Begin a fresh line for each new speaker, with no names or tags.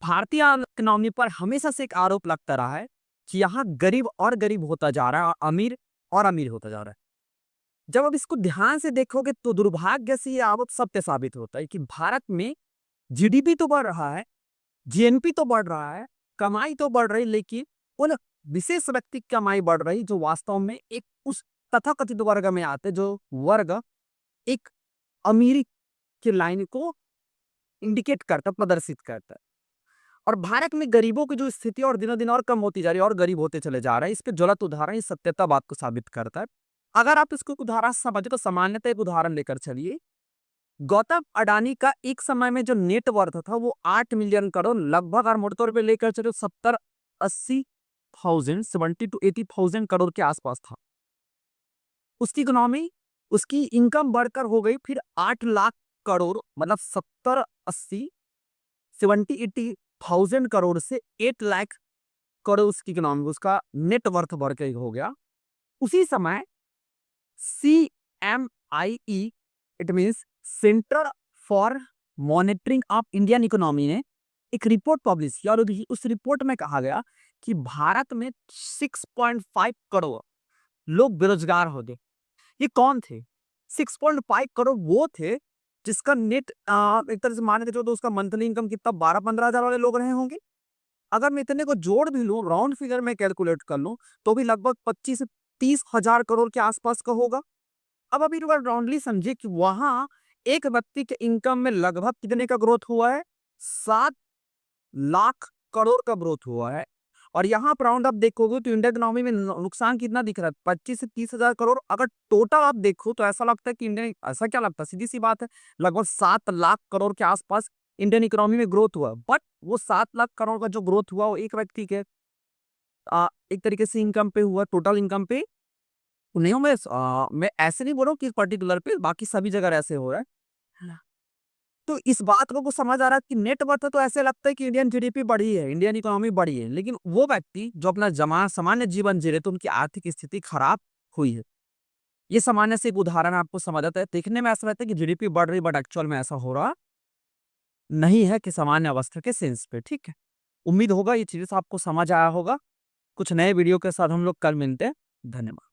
भारतीय इकोनॉमी पर हमेशा से एक आरोप लगता रहा है कि यहाँ गरीब और गरीब होता जा रहा है और अमीर और अमीर होता जा रहा है। जब अब इसको ध्यान से देखोगे तो दुर्भाग्य से ये आरोप सत्य साबित होता है कि भारत में जीडीपी तो बढ़ रहा है, जीएनपी तो बढ़ रहा है, कमाई तो बढ़ रही, लेकिन उन विशेष व्यक्ति की कमाई बढ़ रही जो वास्तव में एक उस तथाकथित वर्ग में आते, जो वर्ग एक अमीरी की लाइन को इंडिकेट करता, प्रदर्शित करता है। और भारत में गरीबों की जो स्थिति और दिनों दिन और कम होती जा रही है और गरीब होते चले जा रहे हैं, इस पे ज्वलंत उदाहरण इस सत्यता बात को साबित करता है। अगर आप इसको एक उदाहरण से समझे तो सामान्यतः एक उदाहरण लेकर चलिए। गौतम अडानी का एक समय में जो नेटवर्थ था वो 8 मिलियन करोड़ लगभग, और मोटे तौर पे लेकर चले 70-80,000 70 to 80,000 करोड़ के आसपास था। उसकी इकोनॉमी, उसकी इनकम बढ़कर हो गई फिर 8 लाख करोड़, मतलब 70-80 करोड़ से 8 लाख करोड़ उसकी इकोनॉमी, उसका नेटवर्थ बढ़ के हो गया। उसी समय CMIE, it means centre for monitoring of Indian economy, ने एक रिपोर्ट पब्लिश किया और उस रिपोर्ट में कहा गया कि भारत में 6.5 करोड़ लोग बेरोजगार हो गए। ये कौन थे? 6.5 करोड़ वो थे जिसका नेट एक तरह से मान के चलो तो उसका मंथली इनकम कितना 12-15 हजार वाले लोग रहे होंगे। अगर मैं इतने को जोड़ भी लूं, राउंड फिगर में कैलकुलेट कर लूं, तो भी लगभग 25 से 30 हजार करोड़ के आसपास का होगा। अब अभी राउंडली समझिए कि वहां एक व्यक्ति के इनकम में लगभग कितने का ग्रोथ हुआ है? 7 लाख करोड़ का ग्रोथ हुआ है। और यहाँ पर राउंड आप देखोगे तो इंडियन इकोनॉमी में नुकसान कितना दिख रहा है? 25 से 30 हजार करोड़। अगर टोटल आप देखो तो ऐसा लगता है कि इंडियन, ऐसा क्या लगता है, सीधी सी बात है, लगभग 7 लाख करोड़ के आसपास इंडियन इकोनॉमी में ग्रोथ हुआ। बट वो 7 लाख करोड़ का जो ग्रोथ हुआ वो एक व्यक्ति के एक तरीके से इनकम पे हुआ, टोटल इनकम पे नहीं। मैं ऐसे नहीं बोल रहा हूँ कि पर्टिकुलर पे, बाकी सभी जगह ऐसे हो रहा है। तो इस बात को समझ आ रहा है कि नेट वर्थ तो ऐसे लगता है कि इंडियन जीडीपी बढ़ी है, इंडियन इकोनॉमी बढ़ी है, लेकिन वो व्यक्ति जो अपना जमा सामान्य जीवन जी रहे तो उनकी आर्थिक स्थिति खराब हुई है। ये सामान्य से एक उदाहरण आपको समझ आता है। देखने में ऐसा रहता है कि जीडीपी बढ़ रही, बट एक्चुअल में ऐसा हो रहा नहीं है कि सामान्य अवस्था के सेंस पे। ठीक है, उम्मीद होगा ये चीजें आपको समझ आया होगा। कुछ नए वीडियो के साथ हम लोग कल मिलते हैं। धन्यवाद।